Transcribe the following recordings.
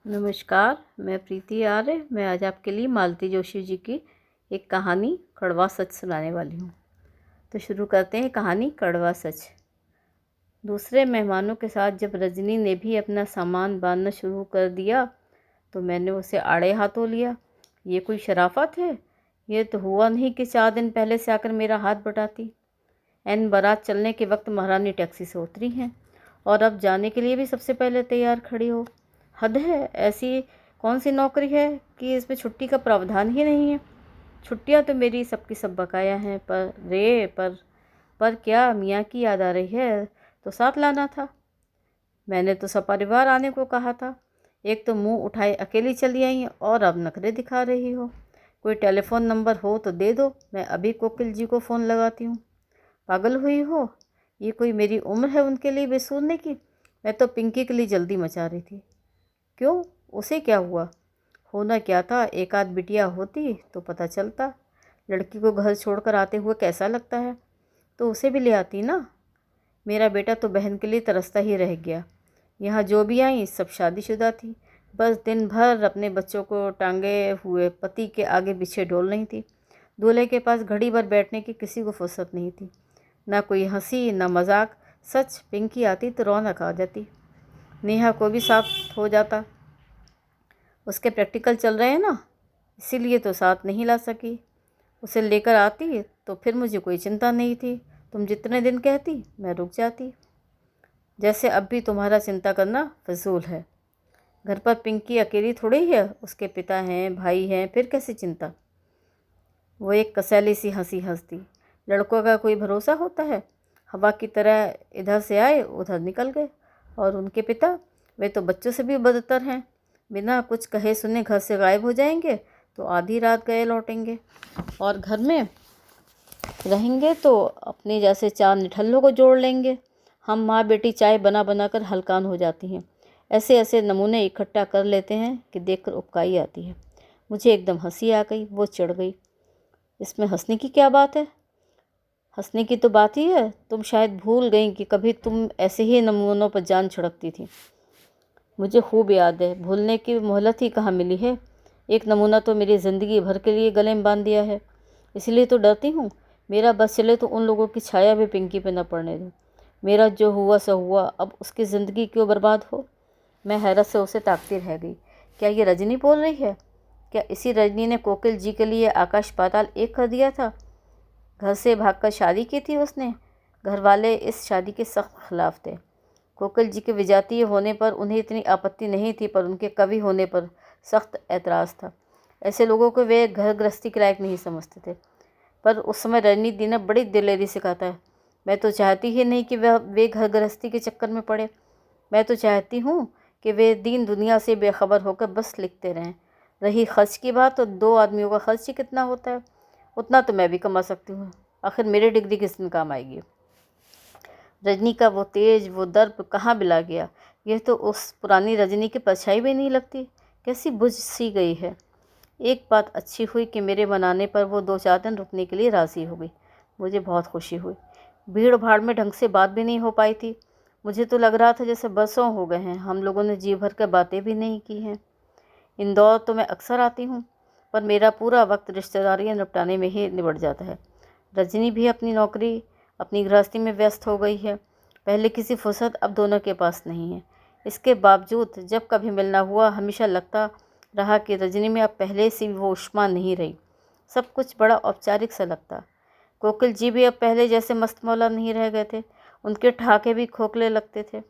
नमस्कार, मैं प्रीति आर्य। मैं आज आपके लिए मालती जोशी जी की एक कहानी कड़वा सच सुनाने वाली हूँ। तो शुरू करते हैं कहानी कड़वा सच। दूसरे मेहमानों के साथ जब रजनी ने भी अपना सामान बांधना शुरू कर दिया तो मैंने उसे आड़े हाथों लिया। ये कोई शराफत है? ये तो हुआ नहीं कि 4 दिन पहले से आकर मेरा हाथ बटाती। एन बारात चलने के वक्त महारानी टैक्सी से उतरी हैं और अब जाने के लिए भी सबसे पहले तैयार खड़ी हो। हद है, ऐसी कौन सी नौकरी है कि इसमें छुट्टी का प्रावधान ही नहीं है। छुट्टियां तो मेरी सबकी सब बकाया हैं, पर क्या मियाँ की याद आ रही है तो साथ लाना था। मैंने तो सपरिवार आने को कहा था। एक तो मुंह उठाए अकेली चली आई और अब नखरे दिखा रही हो। कोई टेलीफोन नंबर हो तो दे दो, मैं अभी कोकिल जी को फ़ोन लगाती हूँ। पागल हुई हो? ये कोई मेरी उम्र है उनके लिए बेसूरने की? मैं तो पिंकी के लिए जल्दी मचा रही थी। क्यों, उसे क्या हुआ? होना क्या था, एक आध बिटिया होती तो पता चलता। लड़की को घर छोड़कर आते हुए कैसा लगता है, तो उसे भी ले आती ना। मेरा बेटा तो बहन के लिए तरसता ही रह गया। यहाँ जो भी आई सब शादीशुदा थी, बस दिन भर अपने बच्चों को टांगे हुए पति के आगे पीछे डोल रही थी। दूल्हे के पास घड़ी भर बैठने की किसी को फुर्सत नहीं थी, ना कोई हंसी ना मजाक। सच, पिंकी आती तो रौनक आ जाती। नेहा को भी साथ हो जाता, उसके प्रैक्टिकल चल रहे हैं ना, इसीलिए तो साथ नहीं ला सकी। उसे लेकर आती तो फिर मुझे कोई चिंता नहीं थी। तुम जितने दिन कहती मैं रुक जाती। जैसे अब भी तुम्हारा चिंता करना फजूल है। घर पर पिंकी अकेली थोड़ी है, उसके पिता हैं, भाई हैं, फिर कैसी चिंता। वो एक कसैली सी हंसी हंसती। लड़कों का कोई भरोसा होता है? हवा की तरह इधर से आए उधर निकल गए। और उनके पिता, वे तो बच्चों से भी बदतर हैं। बिना कुछ कहे सुने घर से गायब हो जाएंगे तो आधी रात गए लौटेंगे, और घर में रहेंगे तो अपने जैसे 4 निठल्लों को जोड़ लेंगे। हम माँ बेटी चाय बना बना कर हलकान हो जाती हैं। ऐसे ऐसे नमूने इकट्ठा कर लेते हैं कि देखकर उपकाई आती है। मुझे एकदम हंसी आ गई। वो चिढ़ गई। इसमें हंसने की क्या बात है? हंसने की तो बात ही है। तुम शायद भूल गई कि कभी तुम ऐसे ही नमूनों पर जान छिड़कती थी। मुझे खूब याद है, भूलने की मोहलत ही कहाँ मिली है। एक नमूना तो मेरी ज़िंदगी भर के लिए गले में बांध दिया है। इसलिए तो डरती हूँ, मेरा बस चले तो उन लोगों की छाया भी पिंकी पे न पड़ने दूँ। मेरा जो हुआ सो हुआ, अब उसकी ज़िंदगी क्यों बर्बाद हो। मैं हैरत से उसे ताकती रह गई। क्या ये रजनी बोल रही है? क्या इसी रजनी ने कोकिल जी के लिए आकाश पाताल एक कर दिया था? घर से भागकर शादी की थी उसने। घर वाले इस शादी के सख्त खिलाफ थे। कोकिल जी के विजातीय होने पर उन्हें इतनी आपत्ति नहीं थी, पर उनके कवि होने पर सख्त ऐतराज़ था। ऐसे लोगों को वे घर गृहस्थी के लायक नहीं समझते थे। पर उस समय रजनी दी ने बड़ी दिलेरी से कहा था, मैं तो चाहती ही नहीं कि वे घर गृहस्थी के चक्कर में पड़े। मैं तो चाहती हूँ कि वे दीन दुनिया से बेखबर होकर बस लिखते रहें। रही खर्च की बात, तो 2 आदमियों का खर्च ही कितना होता है, उतना तो मैं भी कमा सकती हूँ। आखिर मेरी डिग्री किस दिन काम आएगी। रजनी का वो तेज, वो दर्प कहाँ बिला गया। यह तो उस पुरानी रजनी की परछाई भी नहीं लगती, कैसी बुझ सी गई है। एक बात अच्छी हुई कि मेरे मनाने पर वो 2-4 दिन रुकने के लिए राज़ी हो गई। मुझे बहुत खुशी हुई। भीड़ भाड़ में ढंग से बात भी नहीं हो पाई थी। मुझे तो लग रहा था जैसे बरसों हो गए हैं, हम लोगों ने जी भर कर बातें भी नहीं की हैं। इंदौर तो मैं अक्सर आती हूँ, पर मेरा पूरा वक्त रिश्तेदारियाँ निपटाने में ही निबट जाता है। रजनी भी अपनी नौकरी, अपनी गृहस्थी में व्यस्त हो गई है। पहले किसी फुर्सत अब दोनों के पास नहीं है। इसके बावजूद जब कभी मिलना हुआ, हमेशा लगता रहा कि रजनी में अब पहले से वो ऊष्मा नहीं रही। सब कुछ बड़ा औपचारिक सा लगता। कोकिल जी भी अब पहले जैसे मस्त मौला नहीं रह गए थे। उनके ठहाके भी खोखले लगते थे।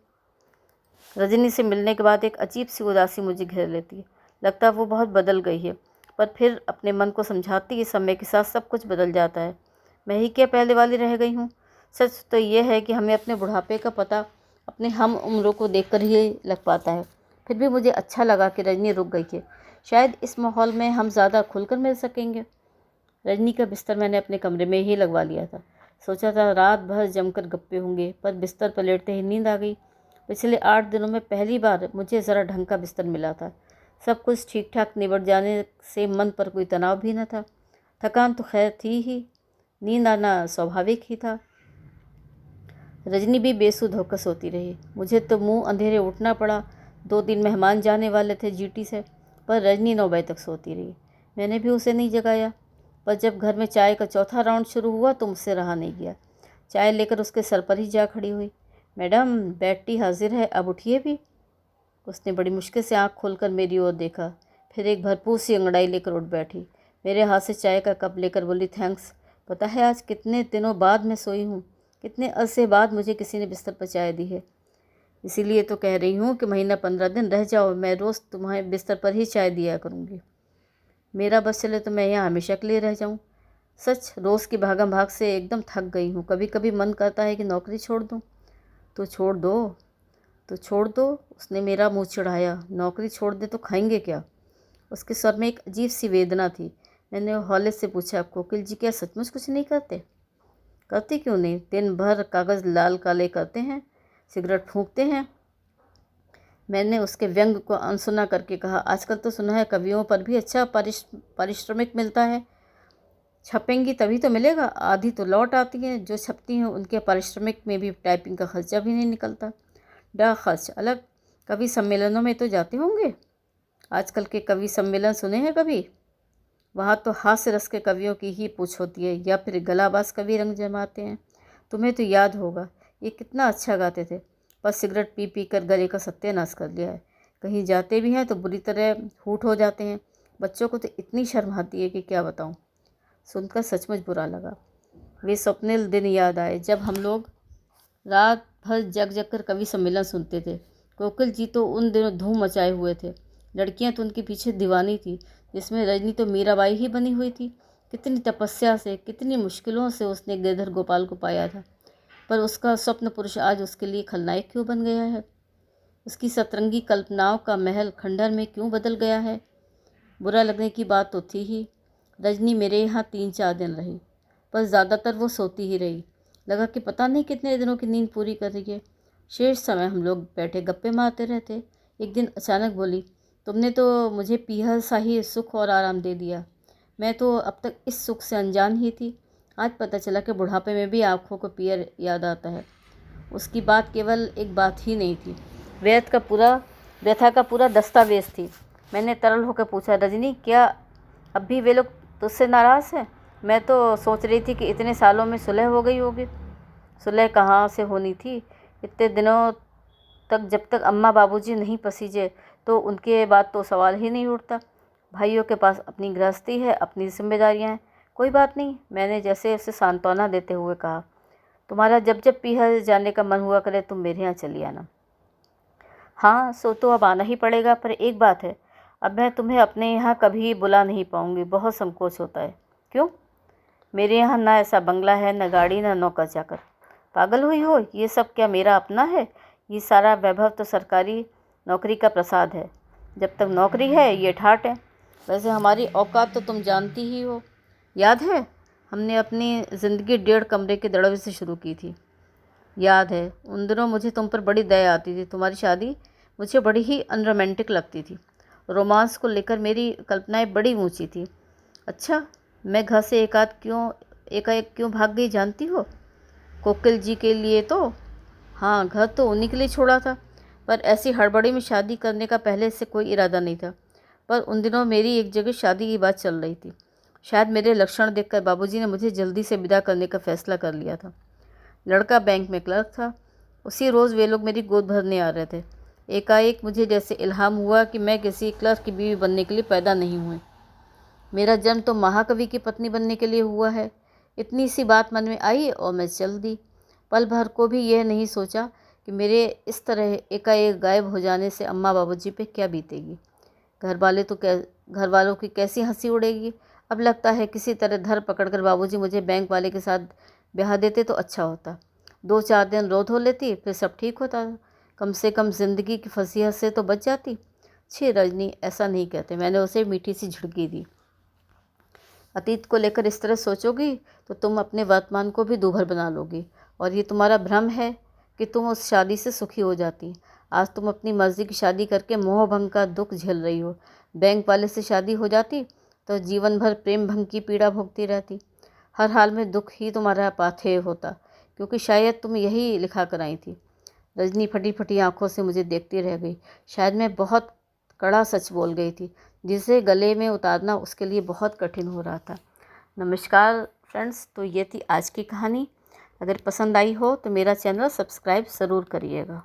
रजनी से मिलने के बाद एक अजीब सी उदासी मुझे घेर लेती है। लगता वो बहुत बदल गई है, पर फिर अपने मन को समझाती कि समय के साथ सब कुछ बदल जाता है। मैं ही क्या पहले वाली रह गई हूँ। सच तो यह है कि हमें अपने बुढ़ापे का पता अपने हम उम्रों को देखकर ही लग पाता है। फिर भी मुझे अच्छा लगा कि रजनी रुक गई है। शायद इस माहौल में हम ज़्यादा खुलकर मिल सकेंगे। रजनी का बिस्तर मैंने अपने कमरे में ही लगवा लिया था। सोचा था रात भर जमकर गप्पे होंगे, पर बिस्तर पर लेटते ही नींद आ गई। पिछले 8 दिनों में पहली बार मुझे ज़रा ढंग का बिस्तर मिला था। सब कुछ ठीक ठाक निबट जाने से मन पर कोई तनाव भी न था। थकान तो खैर थी ही, नींद आना स्वाभाविक ही था। रजनी भी बेसुध होकर सोती रही। मुझे तो मुंह अंधेरे उठना पड़ा। 2 दिन मेहमान जाने वाले थे जीटी से, पर रजनी 9 बजे तक सोती रही। मैंने भी उसे नहीं जगाया, पर जब घर में चाय का चौथा राउंड शुरू हुआ तो मुझसे रहा नहीं गया। चाय लेकर उसके सर पर ही जा खड़ी हुई। मैडम, बेड टी हाजिर है, अब उठिए भी। उसने बड़ी मुश्किल से आँख खोलकर मेरी ओर देखा, फिर एक भरपूर सी अंगड़ाई लेकर उठ बैठी। मेरे हाथ से चाय का कप लेकर बोली, थैंक्स। पता है आज कितने दिनों बाद मैं सोई हूँ, कितने अरसे बाद मुझे किसी ने बिस्तर पर चाय दी है। इसीलिए तो कह रही हूँ कि महीना 15 दिन रह जाओ, मैं रोज़ तुम्हारे बिस्तर पर ही चाय दिया करूँगी। मेरा बस चले तो मैं यहाँ हमेशा के लिए रह जाऊँ। सच रोज़ की भागम भाग से एकदम थक गई हूँ। कभी कभी मन करता है कि नौकरी छोड़ दूँ। तो छोड़ दो, तो छोड़ दो। उसने मेरा मुंह चिढ़ाया। नौकरी छोड़ दे तो खाएंगे क्या? उसके स्वर में एक अजीब सी वेदना थी। मैंने हौले से पूछा, कोकिल जी क्या सचमुच कुछ नहीं करते? करते क्यों नहीं, दिन भर कागज़ लाल काले करते हैं, सिगरेट फूंकते हैं। मैंने उसके व्यंग को अनसुना करके कहा, आजकल तो सुना है कवियों पर भी अच्छा पारिश्रमिक मिलता है। छपेंगी तभी तो मिलेगा, आधी तो लौट आती हैं। जो छपती हैं उनके पारिश्रमिक में भी टाइपिंग का खर्चा भी नहीं निकलता, डाक खर्च अलग। कवि सम्मेलनों में तो जाते होंगे, आजकल के कवि सम्मेलन सुने हैं कभी? वहाँ तो हास्य रस के कवियों की ही पूछ होती है, या फिर गलाबाज कवि रंग जमाते हैं। तुम्हें तो याद होगा, ये कितना अच्छा गाते थे, पर सिगरेट पी पी कर गले का सत्यानाश कर लिया है। कहीं जाते भी हैं तो बुरी तरह हूट हो जाते हैं। बच्चों को तो इतनी शर्म आती है कि क्या बताऊँ। सुनकर सचमुच बुरा लगा। वे स्वप्निल दिन याद आए जब हम लोग रात भर जग जग कर कवि सम्मेलन सुनते थे। कोकिल जी तो उन दिनों धूम मचाए हुए थे, लड़कियां तो उनके पीछे दीवानी थी, जिसमें रजनी तो मीराबाई ही बनी हुई थी। कितनी तपस्या से, कितनी मुश्किलों से उसने गिरधर गोपाल को पाया था, पर उसका स्वप्न पुरुष आज उसके लिए खलनायक क्यों बन गया है? उसकी सतरंगी कल्पनाओं का महल खंडहर में क्यों बदल गया है? बुरा लगने की बात तो थी ही। रजनी मेरे यहाँ 3-4 दिन रही, पर ज़्यादातर वो सोती ही रही। लगा कि पता नहीं कितने दिनों की नींद पूरी कर रही है। शेष समय हम लोग बैठे गप्पे मारते रहते। एक दिन अचानक बोली, तुमने तो मुझे पीहर सा ही सुख और आराम दे दिया। मैं तो अब तक इस सुख से अनजान ही थी। आज पता चला कि बुढ़ापे में भी आँखों को पीहर याद आता है। उसकी बात केवल एक बात ही नहीं थी, व्यथा का पूरा दस्तावेज थी। मैंने तरल होकर पूछा, रजनी, क्या अब भी वे लोग तुझसे नाराज़ हैं? मैं तो सोच रही थी कि इतने सालों में सुलह हो गई होगी। सुलह कहाँ से होनी थी? इतने दिनों तक जब तक अम्मा बाबूजी नहीं पसीजे तो उनके बाद तो सवाल ही नहीं उठता। भाइयों के पास अपनी गृहस्थी है, अपनी जिम्मेदारियां हैं। कोई बात नहीं, मैंने जैसे उसे सांत्वना देते हुए कहा। तुम्हारा जब जब पीहर जाने का मन हुआ करे तुम मेरे यहाँ चली आना। हाँ, सो तो अब आना ही पड़ेगा, पर एक बात है, अब मैं तुम्हें अपने यहाँ कभी बुला नहीं पाऊँगी, बहुत संकोच होता है। क्यों? मेरे यहाँ ना ऐसा बंगला है, न गाड़ी, न नौकर चाकर। पागल हुई हो? ये सब क्या मेरा अपना है? ये सारा वैभव तो सरकारी नौकरी का प्रसाद है। जब तक नौकरी है ये ठाट है। वैसे हमारी औकात तो तुम जानती ही हो। याद है हमने अपनी ज़िंदगी 1.5 कमरे के दड़वे से शुरू की थी। याद है, उन दिनों मुझे तुम पर बड़ी दया आती थी। तुम्हारी शादी मुझे बड़ी ही अनरोमांटिक लगती थी। रोमांस को लेकर मेरी कल्पनाएं बड़ी ऊंची थी। अच्छा, मैं घर से एकाएक क्यों भाग गई जानती हो? कोकिल जी के लिए तो। हाँ, घर तो उन्हीं के लिए छोड़ा था, पर ऐसी हड़बड़ी में शादी करने का पहले से कोई इरादा नहीं था। पर उन दिनों मेरी एक जगह शादी की बात चल रही थी। शायद मेरे लक्षण देखकर बाबूजी ने मुझे जल्दी से विदा करने का फैसला कर लिया था। लड़का बैंक में क्लर्क था। उसी रोज़ वे लोग मेरी गोद भरने आ रहे थे। एकाएक मुझे जैसे इल्हाम हुआ कि मैं किसी क्लर्क की बीवी बनने के लिए पैदा नहीं हुई। मेरा जन्म तो महाकवि की पत्नी बनने के लिए हुआ है। इतनी सी बात मन में आई और मैं चल दी। पल भर को भी यह नहीं सोचा कि मेरे इस तरह एकाएक गायब हो जाने से अम्मा बाबूजी पे क्या बीतेगी। घर वालों की कैसी हंसी उड़ेगी। अब लगता है किसी तरह धर पकड़कर बाबूजी मुझे बैंक वाले के साथ ब्याह देते तो अच्छा होता। 2-4 दिन रो धो लेती, फिर सब ठीक होता। कम से कम ज़िंदगी की फसीहत से तो बच जाती। छी रजनी, ऐसा नहीं कहते। मैंने उसे मीठी सी झिड़की दी। अतीत को लेकर इस तरह सोचोगी तो तुम अपने वर्तमान को भी दूभर बना लोगी। और ये तुम्हारा भ्रम है कि तुम उस शादी से सुखी हो जाती। आज तुम अपनी मर्ज़ी की शादी करके मोह भंग का दुख झेल रही हो। बैंक वाले से शादी हो जाती तो जीवन भर प्रेम भंग की पीड़ा भोगती रहती। हर हाल में दुख ही तुम्हारा पाथेय होता, क्योंकि शायद तुम यही लिखा कर आई थी। रजनी फटी फटी आंखों से मुझे देखती रह गई। शायद मैं बहुत कड़ा सच बोल गई थी, जिसे गले में उतारना उसके लिए बहुत कठिन हो रहा था। नमस्कार फ्रेंड्स, तो ये थी आज की कहानी। अगर पसंद आई हो तो मेरा चैनल सब्सक्राइब ज़रूर करिएगा।